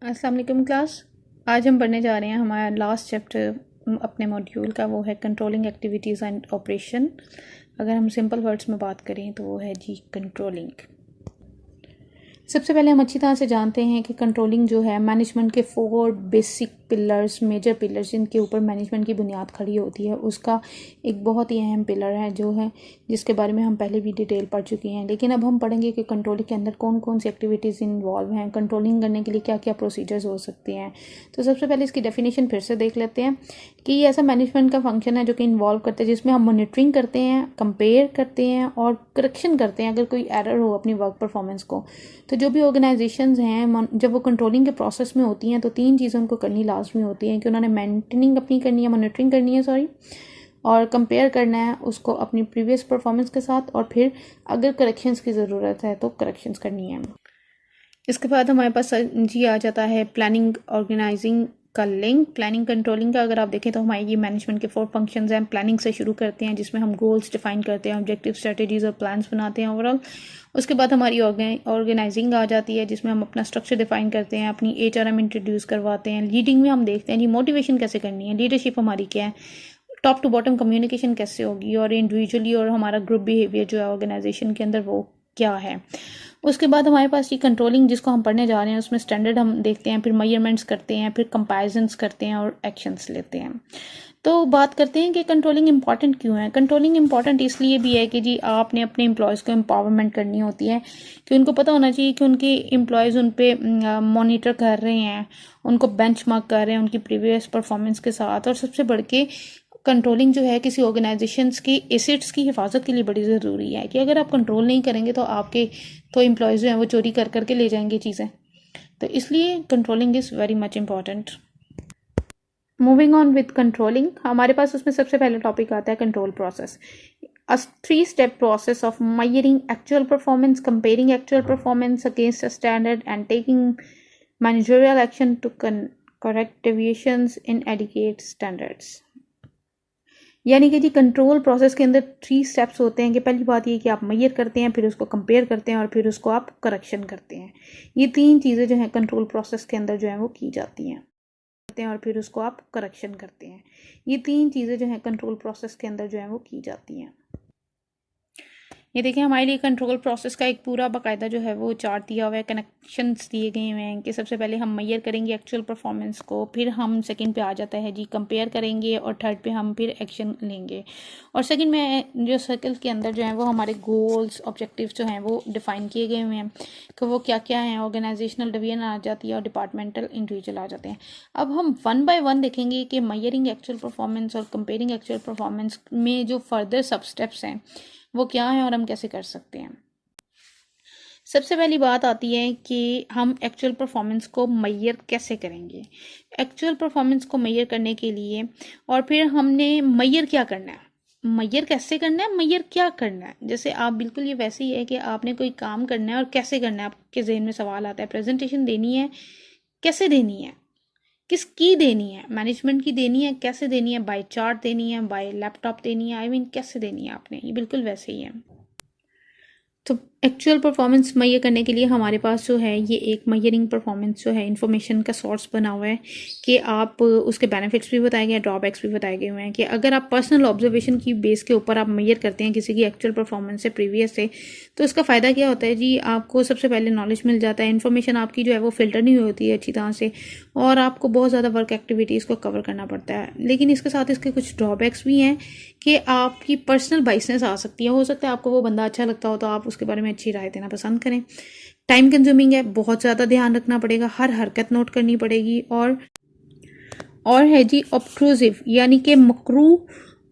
अस्सलाम वालेकुम क्लास। आज हम पढ़ने जा रहे हैं हमारा लास्ट चैप्टर अपने मॉड्यूल का, वो है कंट्रोलिंग एक्टिविटीज़ एंड ऑपरेशन। अगर हम सिंपल वर्ड्स में बात करें तो वो है जी कंट्रोलिंग। सबसे पहले हम अच्छी तरह से जानते हैं कि कंट्रोलिंग जो है मैनेजमेंट के 4 बेसिक पिलर्स, मेजर पिलर्स जिनके ऊपर मैनेजमेंट की बुनियाद खड़ी होती है, उसका एक बहुत ही अहम पिलर है जो है जिसके बारे में हम पहले भी डिटेल पढ़ चुके हैं। लेकिन अब हम पढ़ेंगे कि कंट्रोलिंग के अंदर कौन कौन सी एक्टिविटीज़ इन्वॉल्व हैं, कंट्रोलिंग करने के लिए क्या क्या प्रोसीजर्स हो सकते हैं। तो सबसे पहले इसकी डेफिनेशन फिर से देख लेते हैं कि ये ऐसा मैनेजमेंट का फंक्शन है जो कि इन्वॉल्व करते हैं, जिसमें हम मॉनिटरिंग करते हैं, कंपेयर करते हैं और करेक्शन करते हैं अगर कोई एरर हो अपनी वर्क परफॉर्मेंस को। तो जो भी ऑर्गेनाइजेशंस हैं जब वो कंट्रोलिंग के प्रोसेस में होती हैं तो 3 चीज़ें उनको करनी लाजमी होती हैं कि उन्होंने मेंटेनिंग अपनी करनी है, मॉनिटरिंग करनी है और कंपेयर करना है उसको अपनी प्रीवियस परफॉर्मेंस के साथ, और फिर अगर करेक्शंस की ज़रूरत है तो करेक्शंस करनी है। इसके बाद हमारे पास जी आ जाता है प्लानिंग ऑर्गेनाइजिंग का लिंक। प्लानिंग कंट्रोलिंग का अगर आप देखें तो हमारे ये मैनेजमेंट के 4 फंक्शंस हैं। प्लानिंग से शुरू करते हैं जिसमें हम गोल्स डिफाइन करते हैं, ऑब्जेक्टिव, स्ट्रेटजीज और प्लान्स बनाते हैं ओवरऑल। उसके बाद हमारी ऑर्गेनाइजिंग आ जाती है जिसमें हम अपना स्ट्रक्चर डिफाइन करते हैं, अपनी HRM इंट्रोड्यूस करवाते हैं। लीडिंग में हम देखते हैं जी मोटिवेशन कैसे करनी है, लीडरशिप हमारी क्या है, टॉप टू बॉटम कम्युनिकेशन कैसे होगी, और इंडिविजुअली और हमारा ग्रुप बिहेवियर जो है ऑर्गेनाइजेशन के अंदर वो क्या है। उसके बाद हमारे पास ये कंट्रोलिंग जिसको हम पढ़ने जा रहे हैं उसमें स्टैंडर्ड हम देखते हैं, फिर मेजरमेंट्स करते हैं, फिर कंपैरिजंस करते हैं और एक्शंस लेते हैं। तो बात करते हैं कि कंट्रोलिंग इंपॉर्टेंट क्यों है। कंट्रोलिंग इंपॉर्टेंट इसलिए भी है कि जी आपने अपने एम्प्लॉयज़ को एम्पावरमेंट करनी होती है कि उनको पता होना चाहिए कि उनके एम्प्लॉयज़ उन पे मॉनिटर कर रहे हैं, उनको बेंचमार्क कर रहे हैं उनकी प्रीवियस परफॉर्मेंस के साथ। और सबसे बढ़ के कंट्रोलिंग जो है किसी ऑर्गेनाइजेशंस की एसेट्स की हिफाजत के लिए बड़ी ज़रूरी है कि अगर आप कंट्रोल नहीं करेंगे तो आपके एम्प्लॉयज़ जो हैं वो चोरी कर करके ले जाएंगे चीज़ें। तो इसलिए controlling is very much important. Moving on with controlling, हमारे पास उसमें सबसे पहले टॉपिक आता है control process. A 3-step process of measuring actual performance, comparing actual performance against a standard and taking managerial action to correct deviations in adequate standards। यानी कि जी control process के अंदर 3 स्टेप्स होते हैं कि पहली बात ये कि आप मेजर करते हैं, फिर उसको कंपेयर करते हैं और फिर उसको आप करेक्शन करते हैं। ये 3 चीज़ें जो हैं कंट्रोल प्रोसेस के अंदर जो है वो की जाती हैं और फिर उसको आप करेक्शन करते हैं। ये 3 चीज़ें जो हैं कंट्रोल प्रोसेस के अंदर जो है वो की जाती हैं। ये देखिए हमारे लिए कंट्रोल प्रोसेस का एक पूरा बाकायदा जो है वो चार्ट दिया हुआ है, कनेक्शंस दिए गए हुए हैं कि सबसे पहले हम मेजर करेंगे एक्चुअल परफॉर्मेंस को, फिर हम सेकंड पे आ जाता है जी कंपेयर करेंगे, और थर्ड पे हम फिर एक्शन लेंगे, और सेकंड में जो सर्कल के अंदर जो है वो हमारे गोल्स, ऑब्जेक्टिव्स जो हैं वो डिफाइन किए गए हुए हैं कि वो क्या क्या हैं। ऑर्गेनाइजेशनल डिवीजन आ जाती है और डिपार्टमेंटल इंडिविजुअल आ जाते हैं। अब हम 1 बाय 1 देखेंगे कि मेजरिंग एक्चुअल परफॉर्मेंस और कंपेयरिंग एक्चुअल परफॉर्मेंस में जो फर्दर सब स्टेप्स हैं वो क्या है और हम कैसे कर सकते हैं। सबसे पहली बात आती है कि हम एक्चुअल परफॉर्मेंस को मेजर कैसे करेंगे। एक्चुअल परफॉर्मेंस को मेजर करने के लिए और फिर हमने मेजर क्या करना है, मेजर कैसे करना है, मेजर क्या करना है। जैसे आप बिल्कुल ये वैसे ही है कि आपने कोई काम करना है और कैसे करना है, आपके जहन में सवाल आता है। प्रेजेंटेशन देनी है, कैसे देनी है, किसकी देनी है, मैनेजमेंट की देनी है, कैसे देनी है, बाय चार्ट देनी है, बाय लैपटॉप देनी है, कैसे देनी है आपने, ये बिल्कुल वैसे ही है। तो एक्चुअल परफॉर्मेंस मेजर करने के लिए हमारे पास जो है ये एक मेजरिंग परफॉर्मेंस जो है इन्फॉर्मेशन का सोर्स बना हुआ है कि आप उसके बेनिफिट्स भी बताए गए हैं, ड्रॉबैक्स भी बताए गए हुए हैं कि अगर आप पर्सनल ऑब्जर्वेशन की बेस के ऊपर आप मेजर करते हैं किसी की एक्चुअल परफॉर्मेंस से प्रीवियस से, तो इसका फ़ायदा क्या होता है जी, आपको सबसे पहले नॉलेज मिल जाता है, इन्फॉर्मेशन आपकी जो है वो फिल्टर नहीं होती है अच्छी तरह से, और आपको बहुत ज़्यादा वर्क एक्टिविटीज़ को कवर करना पड़ता है। लेकिन इसके साथ इसके कुछ ड्रॉबैक्स भी हैं कि आपकी पर्सनल बाइसनेस आ सकती है। हो सकता है आपको वो बंदा अच्छा लगता हो तो आप उसके बारे में अच्छी राय देना पसंद करें। टाइम कंज्यूमिंग है, बहुत ज़्यादा ध्यान रखना पड़ेगा, हर हरकत नोट करनी पड़ेगी, और है जी ऑब्ट्रूसिव, यानी कि मकरू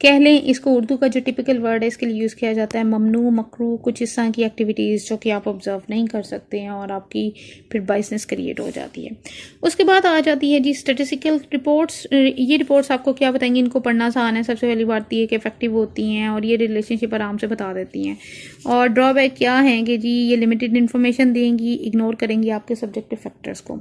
कह लें इसको, उर्दू का जो टिपिकल वर्ड है इसके लिए यूज़ किया जाता है ममनू, मकरू, कुछ इस तरह की एक्टिविटीज़ जो कि आप ऑब्जर्व नहीं कर सकते हैं और आपकी फिर बाइसनेस क्रिएट हो जाती है। उसके बाद आ जाती है जी स्टैटिस्टिकल रिपोर्ट्स। ये रिपोर्ट्स आपको क्या बताएंगी, इनको पढ़ना आसान है। सबसे पहली बात ये कि इफेक्टिव होती हैं और ये रिलेशनशिप आराम से बता देती हैं। और ड्रॉबैक क्या है कि जी ये लिमिटेड इन्फॉर्मेशन देंगी, इग्नोर करेंगी आपके सब्जेक्टिव फैक्टर्स को।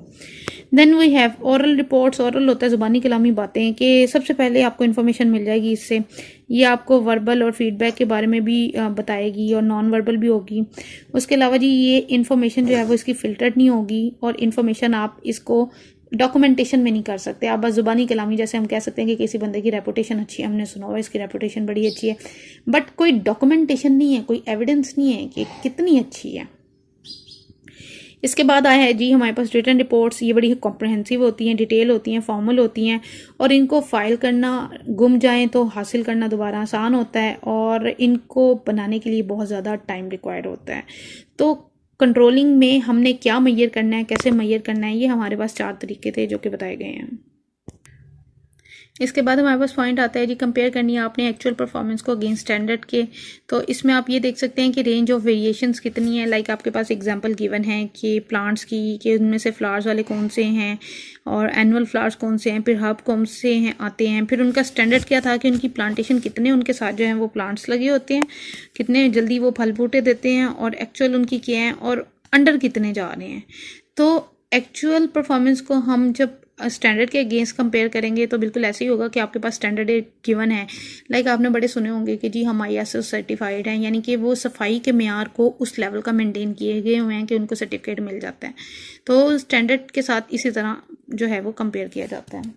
Then we have oral reports. Oral होता है ज़ुबानी कलामी बातें, कि सबसे पहले आपको इन्फॉर्मेशन मिल जाएगी इससे ये आपको वर्बल और फीडबैक के बारे में भी बताएगी और नॉन वर्बल भी होगी। उसके अलावा जी ये इन्फॉर्मेशन जो है वो इसकी फ़िल्टर्ड नहीं होगी और इन्फॉर्मेशन आप इसको डॉक्यूमेंटेशन में नहीं कर सकते। आप बस ज़ुबानी कलामी जैसे हम कह सकते हैं कि किसी बंदे की रेपुटेशन अच्छी है, हमने सुना हुआ इसकी रेपुटेशन बड़ी अच्छी है, बट कोई डॉक्यूमेंटेशन नहीं है, कोई एविडेंस नहीं है कि कितनी अच्छी है। इसके बाद आया है जी हमारे पास रिटन रिपोर्ट्स। ये बड़ी कॉम्प्रहेंसिव होती हैं, डिटेल होती हैं, फॉर्मल होती हैं और इनको फाइल करना, गुम जाएं तो हासिल करना दोबारा आसान होता है और इनको बनाने के लिए बहुत ज़्यादा टाइम रिक्वायर्ड होता है। तो कंट्रोलिंग में हमने क्या मैयर करना है, कैसे मैयर करना है, ये हमारे पास 4 तरीके थे जो कि बताए गए हैं। इसके बाद हमारे पास पॉइंट आता है जी कंपेयर करनी है आपने एक्चुअल परफॉर्मेंस को अगेंस्ट स्टैंडर्ड के। तो इसमें आप ये देख सकते हैं कि रेंज ऑफ वेरिएशंस कितनी है। लाइक आपके पास एग्जांपल गिवन है कि प्लांट्स की, कि उनमें से फ्लावर्स वाले कौन से हैं और एनुअल फ्लावर्स कौन से हैं, फिर हर्ब कौन से हैं आते हैं, फिर उनका स्टैंडर्ड क्या था कि उनकी प्लांटेशन कितने उनके साथ जो है वो प्लांट्स लगे होते हैं, कितने जल्दी वो फल बूटे देते हैं और एक्चुअल उनकी क्या है और अंडर कितने जा रहे हैं। तो एक्चुअल परफॉर्मेंस को हम जब स्टैंडर्ड के अगेंस्ट कंपेयर करेंगे तो बिल्कुल ऐसे ही होगा कि आपके पास स्टैंडर्ड गिवन है। लाइक आपने बड़े सुने होंगे कि जी हम ISO सर्टिफाइड हैं, यानी कि वो सफाई के मेयार को उस लेवल का मेंटेन किए गए हुए हैं कि उनको सर्टिफिकेट मिल जाता है। तो स्टैंडर्ड के साथ इसी तरह जो है वो कंपेयर किया जाता है।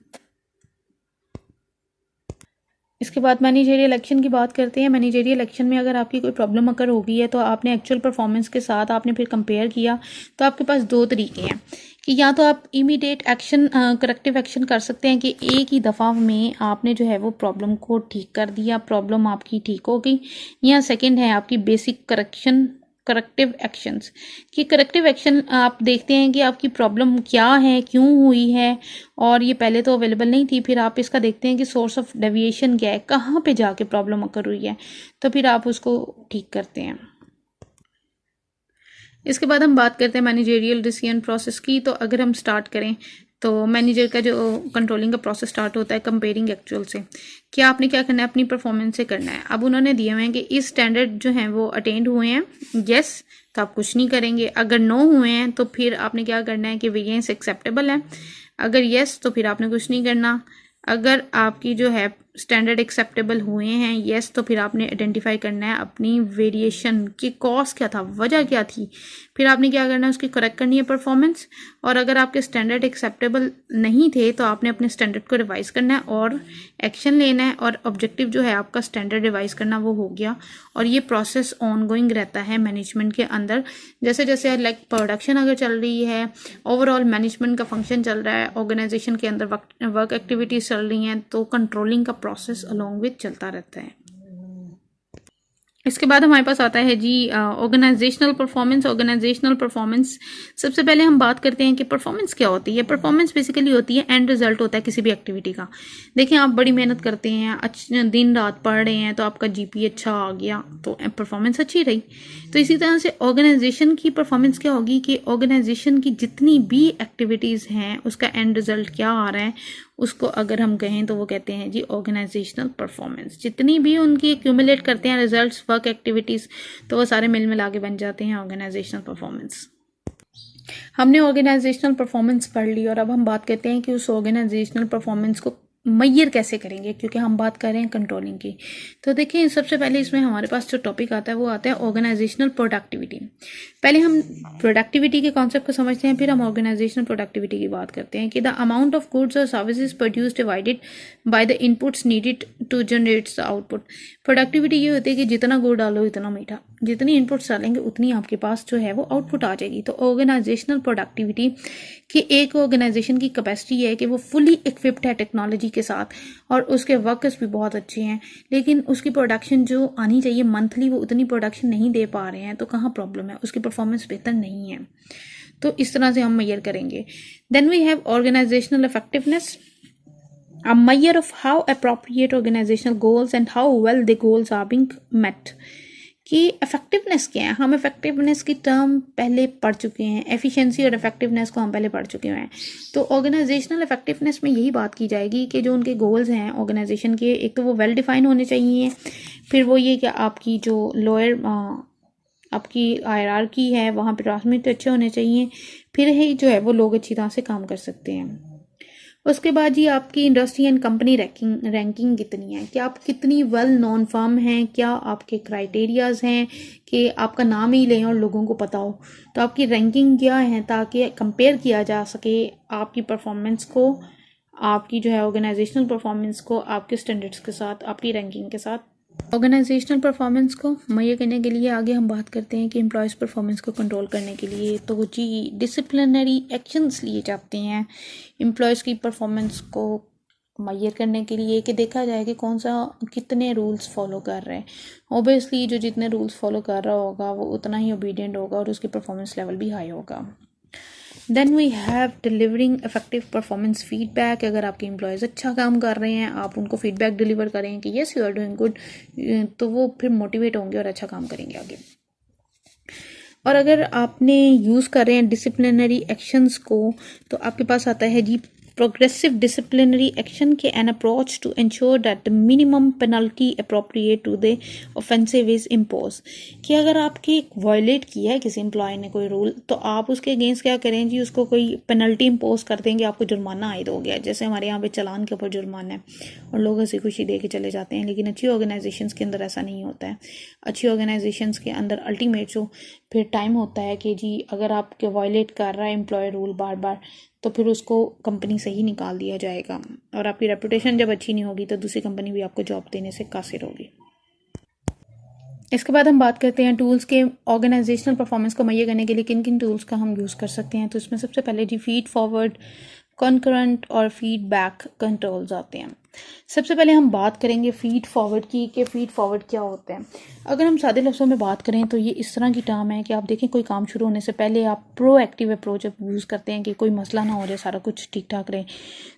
इसके बाद मैनेजरियल एक्शन की बात करते हैं। मैनेजरियल एक्शन में अगर आपकी कोई प्रॉब्लम अगर होगी है तो आपने एक्चुअल परफॉर्मेंस के साथ आपने फिर कंपेयर किया, तो आपके पास 2 तरीके हैं कि या तो आप इमीडिएट एक्शन, करेक्टिव एक्शन कर सकते हैं कि एक ही दफ़ा में आपने जो है वो प्रॉब्लम को ठीक कर दिया, प्रॉब्लम आपकी ठीक हो गई, या सेकंड है आपकी बेसिक करेक्टिव एक्शंस। कि करेक्टिव एक्शन आप देखते हैं कि आपकी प्रॉब्लम क्या है, क्यों हुई है और ये पहले तो अवेलेबल नहीं थी, फिर आप इसका देखते हैं कि सोर्स ऑफ डेविएशन क्या है, कहाँ पे जाके प्रॉब्लम अकर हुई है, तो फिर आप उसको ठीक करते हैं। इसके बाद हम बात करते हैं मैनेजरियल डिसीजन प्रोसेस की। तो अगर हम स्टार्ट करें तो मैनेजर का जो कंट्रोलिंग का प्रोसेस स्टार्ट होता है कंपेयरिंग एक्चुअल से। क्या आपने क्या करना है, अपनी परफॉर्मेंस से करना है। अब उन्होंने दिए हुए हैं कि इस स्टैंडर्ड जो हैं वो अटेंड हुए हैं, यस तो आप कुछ नहीं करेंगे, अगर नो हुए हैं तो फिर आपने क्या करना है कि वेरिएंस एक्सेप्टेबल है, अगर यस तो फिर आपने कुछ नहीं करना, अगर आपकी जो है स्टैंडर्ड एक्सेप्टेबल हुए हैं यस तो फिर आपने आइडेंटिफाई करना है अपनी वेरिएशन की कॉज क्या था, वजह क्या थी, फिर आपने क्या करना है उसकी करेक्ट करनी है परफॉर्मेंस। और अगर आपके स्टैंडर्ड एक्सेप्टेबल नहीं थे तो आपने अपने स्टैंडर्ड को रिवाइज करना है और एक्शन लेना है, और ऑब्जेक्टिव जो है आपका स्टैंडर्ड रिवाइज करना वो हो गया। और ये प्रोसेस ऑनगोइंग रहता है मैनेजमेंट के अंदर, जैसे जैसे लाइक प्रोडक्शन अगर चल रही है, ओवरऑल मैनेजमेंट का फंक्शन चल रहा है, ऑर्गेनाइजेशन के अंदर वर्क एक्टिविटीज चल रही हैं, तो कंट्रोलिंग का प्रोसेस अलोंग विथ चलता रहता है। इसके बाद हमारे पास आता है जी ऑर्गेनाइजेशनल परफॉर्मेंस। ऑर्गेनाइजेशनल परफॉर्मेंस सबसे पहले हम बात करते हैं कि परफॉर्मेंस क्या होती है। परफॉर्मेंस बेसिकली होती है एंड रिजल्ट होता है किसी भी एक्टिविटी का। देखिए आप बड़ी मेहनत करते हैं, अच्छे दिन रात पढ़ रहे हैं, तो आपका GPA अच्छा आ गया तो परफॉर्मेंस अच्छी रही। तो इसी तरह से ऑर्गेनाइजेशन की परफॉर्मेंस क्या होगी कि ऑर्गेनाइजेशन की जितनी भी एक्टिविटीज़ हैं उसका एंड रिजल्ट क्या आ रहा है, उसको अगर हम कहें तो वो कहते हैं जी ऑर्गेनाइजेशनल परफॉर्मेंस। जितनी भी उनकी एक्यूमुलेट करते हैं रिजल्ट्स, वर्क एक्टिविटीज़, तो वो सारे मिल मिला के बन जाते हैं ऑर्गेनाइजेशनल परफॉर्मेंस। हमने ऑर्गेनाइजेशनल परफॉर्मेंस पढ़ ली और अब हम बात करते हैं कि उस ऑर्गेनाइजेशनल परफॉर्मेंस को मैयर कैसे करेंगे, क्योंकि हम बात कर रहे हैं कंट्रोलिंग की। तो देखिए सबसे पहले इसमें हमारे पास जो टॉपिक आता है वो आता है ऑर्गेनाइजेशनल प्रोडक्टिविटी। पहले हम प्रोडक्टिविटी के कॉन्सेप्ट को समझते हैं, फिर हम ऑर्गेनाइजेशनल प्रोडक्टिविटी की बात करते हैं कि द अमाउंट ऑफ गुड्स और services produce divided by the inputs needed to generate the output. Productivity ये होती है कि जितना गुड़ डालो इतना मीठा, जितनी इनपुट्स डालेंगे उतनी आपके पास जो है वो आउटपुट आ जाएगी। तो ऑर्गेनाइजेशनल प्रोडक्टिविटी कि एक ऑर्गेनाइजेशन की कैपेसिटी है कि वो फुली इक्विप्ड है टेक्नोलॉजी के साथ और उसके वर्कर्स भी बहुत अच्छे हैं, लेकिन उसकी प्रोडक्शन जो आनी चाहिए मंथली वो उतनी प्रोडक्शन नहीं दे पा रहे हैं, तो कहाँ प्रॉब्लम है, उसकी परफॉर्मेंस बेहतर नहीं है। तो इस तरह से हम मेजर करेंगे। Then we have organisational effectiveness, a measure of how appropriate organizational goals and how well the goals are being met। कि इफेक्टिवनेस क्या है, हम इफेक्टिवनेस की टर्म पहले पढ़ चुके हैं, एफिशिएंसी और इफेक्टिवनेस को हम पहले पढ़ चुके हैं। तो ऑर्गेनाइजेशनल इफेक्टिवनेस में यही बात की जाएगी कि जो उनके गोल्स हैं ऑर्गेनाइजेशन के, एक तो वो वेल डिफाइन होने चाहिए, फिर वो ये कि आपकी जो लोअर आपकी हायरार्की है वहाँ पे ट्रांसमिट अच्छे होने चाहिए, फिर ही जो है वो लोग अच्छी तरह से काम कर सकते हैं। उसके बाद जी आपकी इंडस्ट्री एंड कंपनी रैंकिंग कितनी है, कि आप कितनी वेल नोन फर्म हैं, क्या आपके क्राइटेरियाज हैं कि आपका नाम ही लें और लोगों को पता हो, तो आपकी रैंकिंग क्या है, ताकि कंपेयर किया जा सके आपकी परफॉर्मेंस को, आपकी जो है ऑर्गेनाइजेशनल परफॉर्मेंस को आपके स्टैंडर्ड्स के साथ, आपकी रैंकिंग के साथ। ऑर्गेनाइजेशनल परफॉर्मेंस को मुहैया करने के लिए आगे हम बात करते हैं कि एम्प्लॉयज़ परफॉर्मेंस को कंट्रोल करने के लिए तो जी डिसिप्लिनरी एक्शंस लिए जाते हैं एम्प्लॉयज़ की परफॉर्मेंस को मुहैया करने के लिए, कि देखा जाए कि कौन सा कितने रूल्स फॉलो कर रहे हैं। ऑब्वियसली जो जितने रूल्स फॉलो कर रहा होगा वो उतना ही ओबीडियंट होगा और उसकी परफॉर्मेंस लेवल भी हाई होगा। Then we have delivering effective performance feedback. अगर आपके एम्प्लॉयज़ अच्छा काम कर रहे हैं, आप उनको फीडबैक डिलीवर करें कि yes you are doing good, तो वो फिर मोटिवेट होंगे और अच्छा काम करेंगे आगे। और अगर आपने यूज़ कर रहे हैं डिसिप्लिनरी एक्शंस को, तो आपके पास आता है जी प्रोग्रेसिव डिसिप्लिनरी एक्शन के an approach to ensure that the minimum penalty appropriate to the offensive is impose. कि अगर आपके वायलेट किया है किसी एम्प्लॉय ने कोई रूल, तो आप उसके अगेंस्ट क्या करें जी, उसको कोई पेनल्टी इम्पोज कर देंगे, आपको जुर्माना आयद हो गया। जैसे हमारे यहाँ पे चालान के ऊपर जुर्माना है और लोग हंसी खुशी दे के चले जाते हैं, लेकिन अच्छी ऑर्गेनाइजेशंस के अंदर ऐसा नहीं होता है। अच्छी ऑर्गेनाइजेशंस के अंदर अल्टीमेट जो फिर टाइम होता है कि जी अगर आपके वायलेट कर रहा है एम्प्लॉय रूल बार बार, तो फिर उसको कंपनी से ही निकाल दिया जाएगा, और आपकी रेपुटेशन जब अच्छी नहीं होगी तो दूसरी कंपनी भी आपको जॉब देने से कासिर होगी। इसके बाद हम बात करते हैं टूल्स के ऑर्गेनाइजेशनल परफॉर्मेंस को मुहैया करने के लिए किन किन टूल्स का हम यूज़ कर सकते हैं। तो इसमें सबसे पहले जी फीड फॉरवर्ड, कॉन्करेंट और फीडबैक कंट्रोल्स आते हैं। सबसे पहले हम बात करेंगे फीड फॉरवर्ड की, कि फीड फॉरवर्ड क्या होते हैं। अगर हम सादे लफ्ज़ों में बात करें तो ये इस तरह की टर्म है कि आप देखें कोई काम शुरू होने से पहले आप प्रोएक्टिव अप्रोच यूज़ करते हैं कि कोई मसला ना हो जाए, सारा कुछ ठीक ठाक रहे।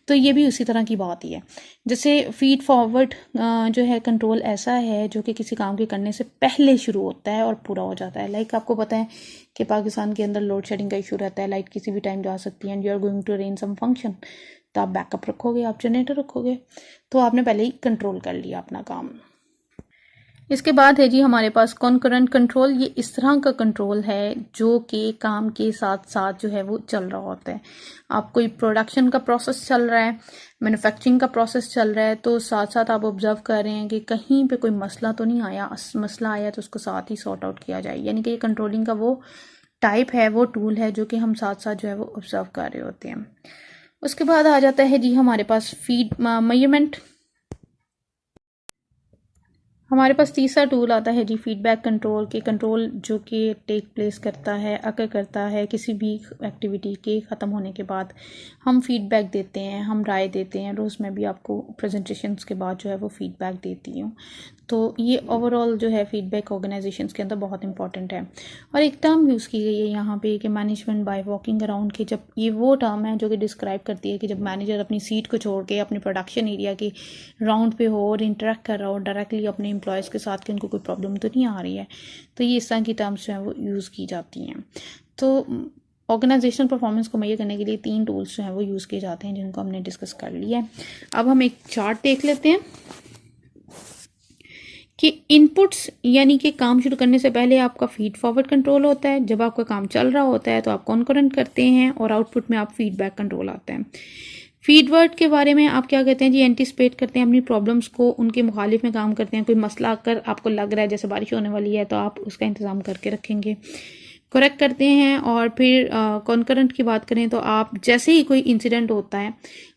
तो ये भी उसी तरह की बात ही है। जैसे फीड फॉरवर्ड जो है कंट्रोल ऐसा है जो कि किसी काम के करने से पहले शुरू होता है और पूरा हो जाता है। लाइक आपको पता है कि पाकिस्तान के अंदर लोड शेडिंग का इशू रहता है, लाइट किसी भी टाइम जा सकती है and you are going to arrange some function, तो आप बैकअप रखोगे, आप जनरेटर रखोगे, तो आपने पहले ही कंट्रोल कर लिया अपना काम। इसके बाद है जी हमारे पास कॉन्करेंट कंट्रोल। ये इस तरह का कंट्रोल है जो कि काम के साथ साथ जो है वो चल रहा होता है। आप कोई प्रोडक्शन का प्रोसेस चल रहा है, मैन्युफैक्चरिंग का प्रोसेस चल रहा है, तो साथ साथ आप ऑब्जर्व कर रहे हैं कि कहीं पे कोई मसला तो नहीं आया, मसला आया तो उसको साथ ही सॉर्ट आउट किया जाए। यानी कि ये कंट्रोलिंग का वो टाइप है, वो टूल है जो कि हम साथ साथ जो है वो ऑब्जर्व कर रहे होते हैं। उसके बाद आ जाता है जी हमारे पास फीड मेजरमेंट। हमारे पास तीसरा टूल आता है जी फीडबैक कंट्रोल के कंट्रोल जो कि टेक प्लेस करता है, अकर करता है किसी भी एक्टिविटी के ख़त्म होने के बाद हम फीडबैक देते हैं, हम राय देते हैं। रोज़ मैं भी आपको प्रेजेंटेशंस के बाद जो है वो फीडबैक देती हूँ। तो ये ओवरऑल जो है फीडबैक ऑर्गेनाइजेशंस के अंदर बहुत इंपॉर्टेंट है। और एक टर्म यूज़ की गई है यहाँ पे कि मैनेजमेंट बाय वॉकिंग अराउंड, की जब ये वो टर्म है जो कि डिस्क्राइब करती है कि जब मैनेजर अपनी सीट को छोड़ के अपने प्रोडक्शन एरिया के राउंड पे हो और इंटरेक्ट कर रहा हो डायरेक्टली अपने एम्प्लॉयज़ के साथ कि उनको कोई प्रॉब्लम तो नहीं आ रही है, तो ये इस तरह की टर्म्स जो हैं वो यूज़ की जाती हैं। तो ऑर्गेनाइजेशनल परफॉर्मेंस को मुहैया करने के लिए 3 टूल्स जो हैं वो यूज़ किए जाते हैं जिनको हमने डिस्कस कर लिया है। अब हम एक चार्ट देख लेते हैं कि इनपुट्स यानी कि काम शुरू करने से पहले आपका फीड फॉरवर्ड कंट्रोल होता है, जब आपका काम चल रहा होता है तो आप कॉन्करेंट करते हैं और आउटपुट में आप फीडबैक कंट्रोल आता है। फीडवर्ड के बारे में आप क्या कहते हैं जी, एंटिसिपेट करते हैं अपनी प्रॉब्लम्स को, उनके मुखालिफ में काम करते हैं। कोई मसला आकर आपको लग रहा है जैसे बारिश होने वाली है तो आप उसका इंतज़ाम करके रखेंगे, करेक्ट करते हैं। और फिर कॉन्करेंट की बात करें तो आप जैसे ही कोई इंसिडेंट होता है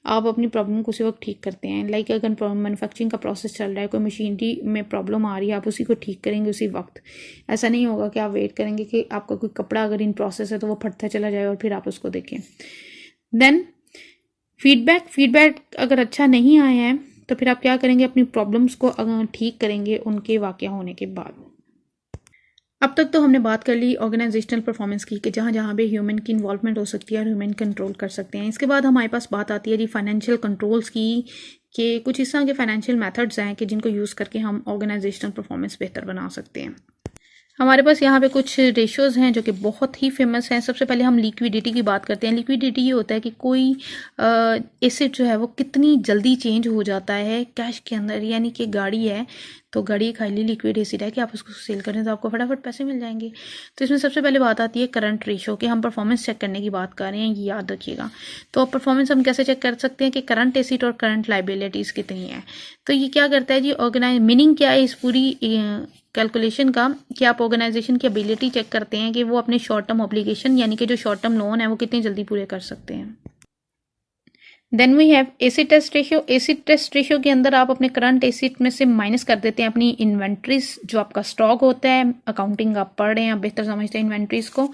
आप अपनी प्रॉब्लम को उसी वक्त ठीक करते हैं। लाइक अगर मैन्युफैक्चरिंग का प्रोसेस चल रहा है, कोई मशीनरी में प्रॉब्लम आ रही है, आप उसी को ठीक करेंगे उसी वक्त। ऐसा नहीं होगा कि आप वेट करेंगे कि आपका कोई कपड़ा अगर इन प्रोसेस है तो वो फटता चला जाए और फिर आप उसको देखें। देन फीडबैक अगर अच्छा नहीं आया है तो फिर आप क्या करेंगे, अपनी प्रॉब्लम्स को ठीक करेंगे उनके वाक़या होने के बाद। अब तक तो हमने बात कर ली ऑर्गेनाइजेशनल परफॉर्मेंस की कि जहाँ जहाँ भी ह्यूमन की इन्वॉल्वमेंट हो सकती है और ह्यूमन कंट्रोल कर सकते हैं। इसके बाद हमारे पास बात आती है जी फाइनेंशियल कंट्रोल्स की, कि कुछ इस तरह के फाइनेंशियल मेथड्स हैं कि जिनको यूज़ करके हम ऑर्गेनाइजेशनल परफॉर्मेंस बेहतर बना सकते हैं। हमारे पास यहाँ पे कुछ रेशियोज़ हैं जो कि बहुत ही फेमस हैं। सबसे पहले हम लिक्विडिटी की बात करते हैं। लिक्विडिटी ये होता है कि कोई एसेट जो है वो कितनी जल्दी चेंज हो जाता है कैश के अंदर, यानी कि गाड़ी है तो गाड़ी एक हाईली लिक्विड एसिड है कि आप उसको सेल करें तो आपको फटाफट पैसे मिल जाएंगे। तो इसमें सबसे पहले बात आती है करंट रेशो कि हम परफॉर्मेंस चेक करने की बात कर रहे हैं, ये याद रखिएगा। तो परफॉर्मेंस हम कैसे चेक कर सकते हैं कि करंट एसिड और करंट लाइबिलिटीज़ कितनी है। तो ये क्या करता है जी, ऑर्गेनाइज मीनिंग क्या है इस पूरी कैलकुलेशन का कि आप ऑर्गेनाइजेशन की एबिलिटी चेक करते हैं कि वो अपने शॉर्ट टर्म ऑब्लिगेशन यानी कि जो शॉर्ट टर्म लोन है वो कितनी जल्दी पूरे कर सकते हैं। Then we have acid test ratio. Acid test ratio के अंदर आप अपने करंट एसिड में से माइनस कर देते हैं अपनी इन्वेंट्रीज, जो आपका स्टॉक होता है। अकाउंटिंग आप पढ़ रहे हैं, आप बेहतर समझते हैं इन्वेंट्रीज को,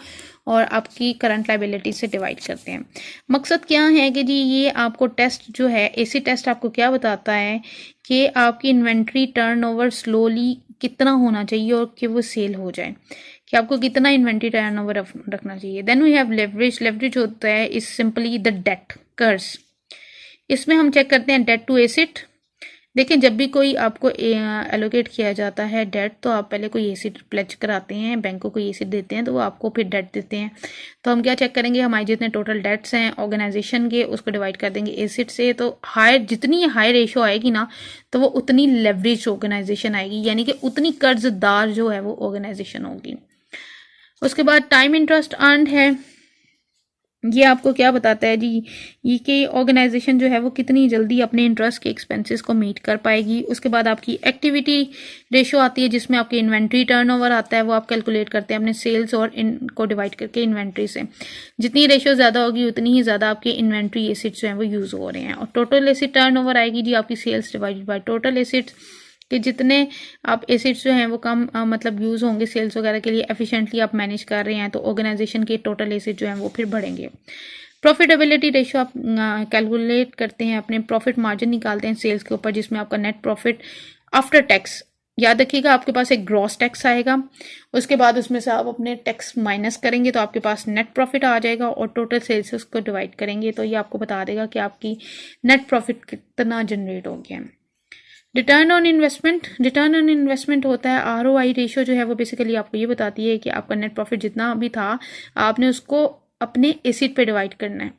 और आपकी करंट लाइबिलिटी से डिवाइड करते हैं। मकसद क्या है कि जी ये आपको टेस्ट जो है एसिड टेस्ट आपको क्या बताता है कि आपकी इन्वेंट्री टर्नओवर स्लोली कितना होना चाहिए और कि वो सेल हो जाए, कि आपको कितना इन्वेंट्री टर्नओवर रखना चाहिए। Then we have leverage. Leverage होता है is simply the debt curse. इसमें हम चेक करते हैं डेट टू एसिड। देखिए जब भी कोई आपको एलोकेट किया जाता है डेट, तो आप पहले कोई एसिड प्लेज कराते हैं, बैंक को कोई एसिड देते हैं तो वो आपको फिर डेट देते हैं। तो हम क्या चेक करेंगे, हमारे जितने टोटल डेट्स हैं ऑर्गेनाइजेशन के उसको डिवाइड कर देंगे एसिड से। तो हाई जितनी हाई रेशो आएगी ना तो वो उतनी लेवरेज ऑर्गेनाइजेशन आएगी, यानी कि उतनी कर्जदार जो है वो ऑर्गेनाइजेशन होगी। उसके बाद टाइम इंटरेस्ट अर्न्ड है। ये आपको क्या बताता है जी, ये कि ऑर्गेनाइजेशन जो है वो कितनी जल्दी अपने इंटरेस्ट के एक्सपेंसेस को मीट कर पाएगी। उसके बाद आपकी एक्टिविटी रेशो आती है जिसमें आपकी इन्वेंट्री टर्नओवर आता है, वो आप कैलकुलेट करते हैं अपने सेल्स और इनको डिवाइड करके इन्वेंट्री से। जितनी रेशो ज़्यादा होगी उतनी ही ज़्यादा आपके इन्वेंट्री एसिड्स जो हैं वो यूज़ हो रहे हैं। और टोटल एसिड टर्नओवर आएगी जी आपकी sales divided by total assets, कि जितने आप एसिड्स जो हैं वो कम मतलब यूज़ होंगे सेल्स वगैरह के लिए, एफिशिएंटली आप मैनेज कर रहे हैं तो ऑर्गेनाइजेशन के टोटल एसिड जो हैं वो फिर बढ़ेंगे। प्रॉफिटेबिलिटी रेशियो आप कैलकुलेट करते हैं, अपने प्रॉफिट मार्जिन निकालते हैं सेल्स के ऊपर, जिसमें आपका नेट प्रॉफिट आफ्टर टैक्स, याद रखिएगा आपके पास एक ग्रॉस टैक्स आएगा, उसके बाद उसमें से आप अपने टैक्स माइनस करेंगे तो आपके पास नेट प्रॉफिट आ जाएगा, और टोटल सेल्स उसको डिवाइड करेंगे तो ये आपको बता देगा कि आपकी नेट प्रॉफिट कितना जनरेट हो गया। Return on investment. Return on investment होता है ROI रेशियो जो है वो बेसिकली आपको ये बताती है कि आपका नेट प्रॉफिट जितना भी था आपने उसको अपने एसिड पे डिवाइड करना है,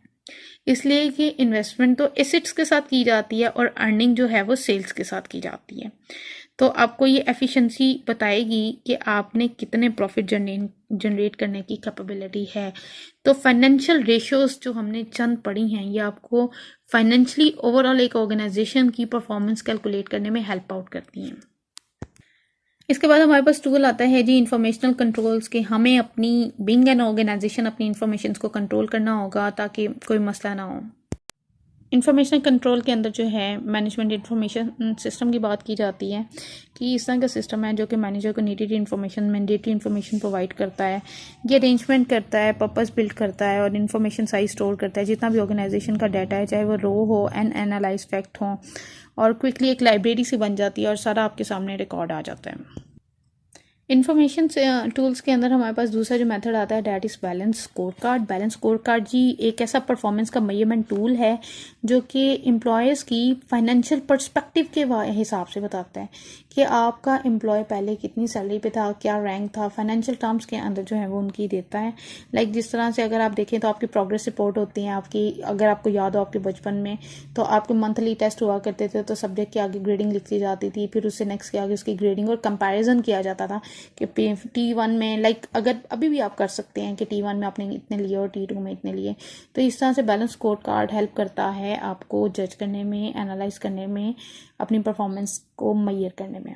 इसलिए कि इन्वेस्टमेंट तो एसिड्स के साथ की जाती है और अर्निंग जो है वो सेल्स के साथ की जाती है। तो आपको ये एफिशिएंसी बताएगी कि आपने कितने प्रॉफिट जनरेट करने की कैपेबिलिटी है। तो फाइनेंशियल रेशियोज जो हमने चंद पढ़ी हैं ये आपको फाइनेंशियली ओवरऑल एक ऑर्गेनाइजेशन की परफॉर्मेंस कैलकुलेट करने में हेल्प आउट करती हैं। इसके बाद हमारे पास टूल आता है जी इंफॉर्मेशनल कंट्रोल्स के। हमें अपनी बीइंग एन ऑर्गेनाइजेशन अपनी इंफॉर्मेशन को कंट्रोल करना होगा ताकि कोई मसला ना हो। इंफॉर्मेशन कंट्रोल के अंदर जो है मैनेजमेंट इंफॉर्मेशन सिस्टम की बात की जाती है कि इस तरह का सिस्टम है जो कि मैनेजर को needed information mandatory information provide करता है, ये अरेंजमेंट करता है, पर्पस बिल्ड करता है और इन्फॉर्मेशन साइज स्टोर करता है जितना भी ऑर्गेनाइजेशन का डाटा है, चाहे वो रो हो एंड एनालाइज फैक्ट हो, और क्विकली एक लाइब्रेरी सी बन जाती है और सारा आपके सामने रिकॉर्ड आ जाता है। इन्फॉर्मेशन टूल्स के अंदर हमारे पास दूसरा जो मेथड आता है that is balance score card. Balance score card जी एक ऐसा परफॉर्मेंस का मेजरमेंट टूल है जो कि एम्प्लॉयज़ की फाइनेंशियल पर्सपेक्टिव के हिसाब से बताता है कि आपका एम्प्लॉय पहले कितनी सैलरी पे था, क्या रैंक था, फाइनेंशियल टर्म्स के अंदर जो है वो उनकी देता है। लाइक जिस तरह से अगर आप देखें तो आपकी प्रोग्रेस रिपोर्ट होती है आपकी, अगर आपको याद हो आपके बचपन में तो आपके मंथली टेस्ट हुआ करते थे तो सब्जेक्ट के आगे ग्रेडिंग लिखी जाती थी, फिर उससे नेक्स्ट के आगे उसकी ग्रेडिंग और कंपैरिजन किया जाता था कि T1 में लाइक अगर अभी भी आप कर सकते हैं कि T1 में आपने इतने लिए और T2 में इतने लिए। तो इस तरह से बैलेंस स्कोर कार्ड हेल्प करता है आपको जज करने में, एनालाइज करने में, अपनी परफॉर्मेंस को मेजर करने में।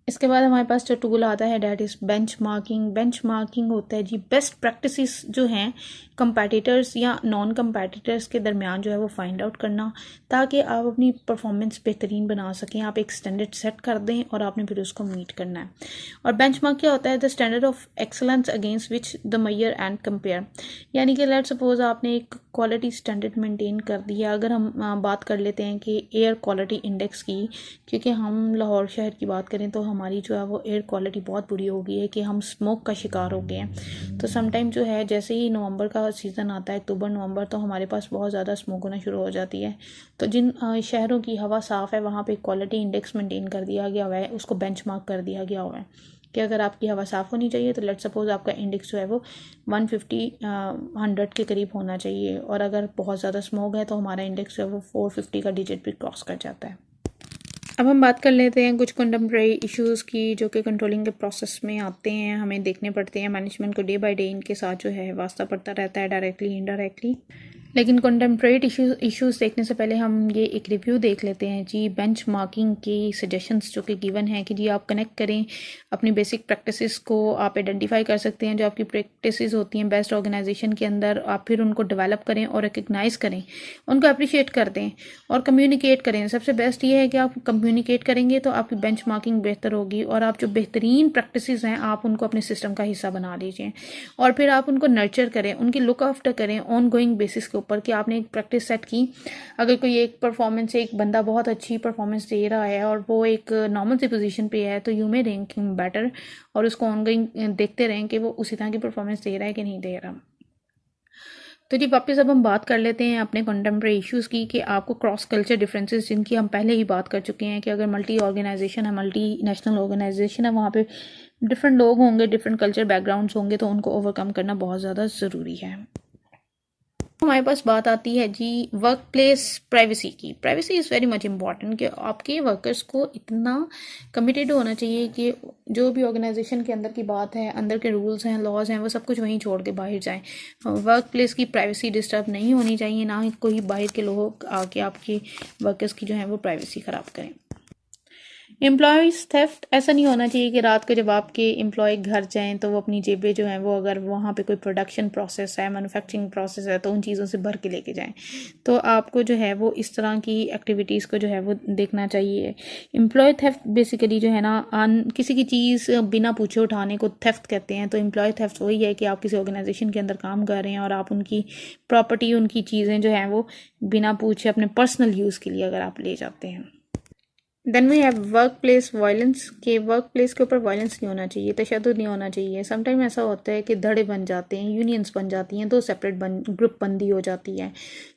इसके बाद हमारे पास जो टूल आता है डैट इज़ बेंचमार्किंग। बेंचमार्किंग होता है जी बेस्ट प्रैक्टिसेस जो हैं कंपैटिटर्स या नॉन कंपैटिटर्स के दरमियान जो है वो फाइंड आउट करना, ताकि आप अपनी परफॉर्मेंस बेहतरीन बना सकें। आप एक स्टैंडर्ड सेट कर दें और आपने फिर उसको मीट करना है। और बेंचमार्क क्या होता है, the standard of excellence against which the measure and compare, यानी कि लेट सपोज आपने एक क्वालिटी स्टैंडर्ड मेंटेन कर दिया। अगर हम बात कर लेते हैं कि एयर क्वालिटी इंडेक्स की, क्योंकि हम लाहौर शहर की बात करें तो हमारी जो है वो एयर क्वालिटी बहुत बुरी हो गई है कि हम स्मोक का शिकार हो गए हैं। तो समटाइम जो है जैसे ही नवंबर का सीज़न आता है, अक्टूबर नवंबर, तो हमारे पास बहुत ज़्यादा स्मोक होना शुरू हो जाती है। तो जिन शहरों की हवा साफ़ है वहाँ पे क्वालिटी इंडेक्स मेंटेन कर दिया गया हुआ है, उसको बेंचमार्क कर दिया गया हुआ है कि अगर आपकी हवा साफ़ होनी चाहिए तो लेट सपोज़ आपका इंडेक्स जो है वो 150 के करीब होना चाहिए, और अगर बहुत ज़्यादा स्मोक है तो हमारा इंडेक्स जो है वो 450 का डिजिट भी क्रॉस कर जाता है। अब हम बात कर लेते हैं कुछ कंटेम्प्रेरी इश्यूज़ की जो कि कंट्रोलिंग के प्रोसेस में आते हैं, हमें देखने पड़ते हैं। मैनेजमेंट को डे बाय डे इनके साथ जो है वास्ता पड़ता रहता है, डायरेक्टली इनडायरेक्टली। लेकिन कंटेम्प्रेरी इश्यूज़ देखने से पहले हम ये एक रिव्यू देख लेते हैं जी। बेंचमार्किंग की सजेशंस जो कि गिवन है कि जी आप कनेक्ट करें अपनी बेसिक प्रैक्टिसेस को, आप आइडेंटिफाई कर सकते हैं जो आपकी प्रैक्टिसेस होती हैं बेस्ट ऑर्गेनाइजेशन के अंदर, आप फिर उनको डेवलप करें और रिकग्नाइज़ करें, उनको अप्रिशिएट कर दें और कम्युनिकेट करें। सबसे बेस्ट ये है कि आप कम्युनिकेट करेंगे तो आपकी बेंचमार्किंग बेहतर होगी, और आप जो बेहतरीन प्रैक्टिसेस हैं आप उनको अपने सिस्टम का हिस्सा बना लीजिए, और फिर आप उनको नर्चर करें, उनकी लुक आफ्टर करें ऑन गोइंग बेसिस के ऊपर कि आपने एक प्रैक्टिस सेट की। अगर कोई एक बंदा बहुत अच्छी परफॉर्मेंस दे रहा है और वो एक नॉर्मल सी पोजीशन पे है, तो you may rank him better, और उसको ऑन गोइंग देखते रहें कि वो उसी तरह की परफॉर्मेंस दे रहा है कि नहीं दे रहा। तो जी वापस अब हम बात कर लेते हैं अपने कंटेम्प्रेरी इश्यूज़ की कि आपको क्रॉस कल्चर डिफरेंसेस, जिनकी हम पहले ही बात कर चुके हैं कि अगर मल्टी ऑर्गेनाइजेशन है, मल्टी नेशनल ऑर्गेनाइजेशन है, वहाँ पे डिफरेंट लोग होंगे, डिफरेंट कल्चर बैकग्राउंड्स होंगे, तो उनको ओवरकम करना बहुत ज़्यादा ज़रूरी है। हमारे पास बात आती है जी वर्क प्लेस प्राइवेसी की। Privacy is very much important कि आपके वर्कर्स को इतना कमिटेड होना चाहिए कि जो भी ऑर्गेनाइजेशन के अंदर की बात है, अंदर के रूल्स हैं, लॉज हैं, वो सब कुछ वहीं छोड़ के बाहर जाएं। वर्क प्लेस की प्राइवेसी डिस्टर्ब नहीं होनी चाहिए, ना ही कोई बाहर के लोग आके आपके वर्कर्स की जो है वो प्राइवेसी ख़राब करें। एम्प्लॉयज़ थेफ्ट ऐसा नहीं होना चाहिए कि रात को जब आपके एम्प्लॉय घर जाएं तो वो अपनी जेबें जो हैं वो, अगर वहाँ पे कोई प्रोडक्शन प्रोसेस है, मैन्युफैक्चरिंग प्रोसेस है, तो उन चीज़ों से भर के लेके जाएं। तो आपको जो है वो इस तरह की एक्टिविटीज़ को जो है वो देखना चाहिए। एम्प्लॉय थेफ्ट बेसिकली जो है ना, किसी की चीज़ बिना पूछे उठाने को थेफ्ट कहते हैं। तो एम्प्लॉय थेफ्ट वही है कि आप किसी ऑर्गेनाइजेशन के अंदर काम कर रहे हैं और आप उनकी प्रॉपर्टी, उनकी चीज़ें जो हैं वो बिना पूछे अपने पर्सनल यूज़ के लिए अगर आप ले जाते हैं। Then we have workplace violence, के वर्क प्लेस के ऊपर वायलेंस नहीं होना चाहिए, तशद्दुद नहीं होना चाहिए। समटाइम ऐसा होता है कि धड़े बन जाते हैं, यूनियंस बन जाती हैं, दो सेपरेट ग्रुप बंदी हो जाती है।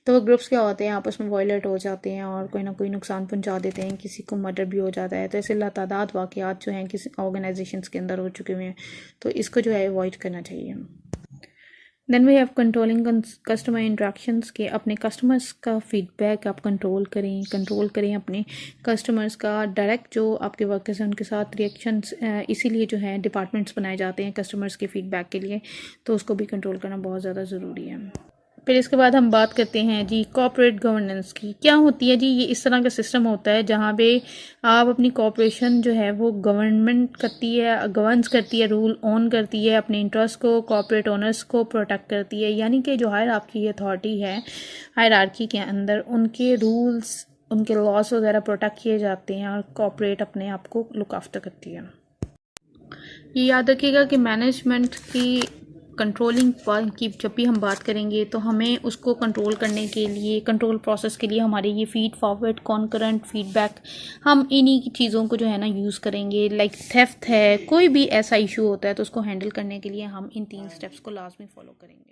तो वो ग्रुप्स क्या होते हैं, आपस में वायलेट हो जाते हैं और कोई ना कोई नुकसान पहुंचा देते हैं, किसी को मर्डर भी हो जाता है। तो ऐसे लातादाद वाक़यात जो हैं किसी ऑर्गेनाइजेशंस के अंदर हो चुके हुए हैं, तो इसको जो है अवॉइड करना चाहिए। Then we have controlling customer interactions, के अपने कस्टमर्स का फीडबैक आप कंट्रोल करें अपने कस्टमर्स का। डायरेक्ट जो आपके वर्कर्स हैं उनके साथ रिएक्शंस, इसीलिए जो है डिपार्टमेंट्स बनाए जाते हैं कस्टमर्स के फीडबैक के लिए, तो उसको भी कंट्रोल करना बहुत ज़्यादा ज़रूरी है। फिर इसके बाद हम बात करते हैं जी कॉर्पोरेट गवर्नेंस की। क्या होती है जी, ये इस तरह का सिस्टम होता है जहाँ पे आप अपनी कॉर्पोरेशन जो है वो गवर्नमेंट करती है, गवर्नेंस करती है, रूल ऑन करती है, अपने इंटरेस्ट को, कॉर्पोरेट ओनर्स को प्रोटेक्ट करती है। यानी कि जो हायरार्की अथॉरिटी है, हायरार्की के अंदर उनके रूल्स, उनके लॉस वगैरह प्रोटेक्ट किए जाते हैं और कॉर्पोरेट अपने आप को लुक आफ्टर करती है। ये याद रखिएगा कि मैनेजमेंट की कंट्रोलिंग की जब भी हम बात करेंगे तो हमें उसको कंट्रोल करने के लिए, कंट्रोल प्रोसेस के लिए हमारे ये फीड फॉरवर्ड, कॉन्करेंट, फीडबैक, हम इन्हीं की चीज़ों को जो है ना यूज़ करेंगे। लाइक थेफ्ट है, कोई भी ऐसा इशू होता है तो उसको हैंडल करने के लिए हम इन 3 स्टेप्स को लाजमी फॉलो करेंगे।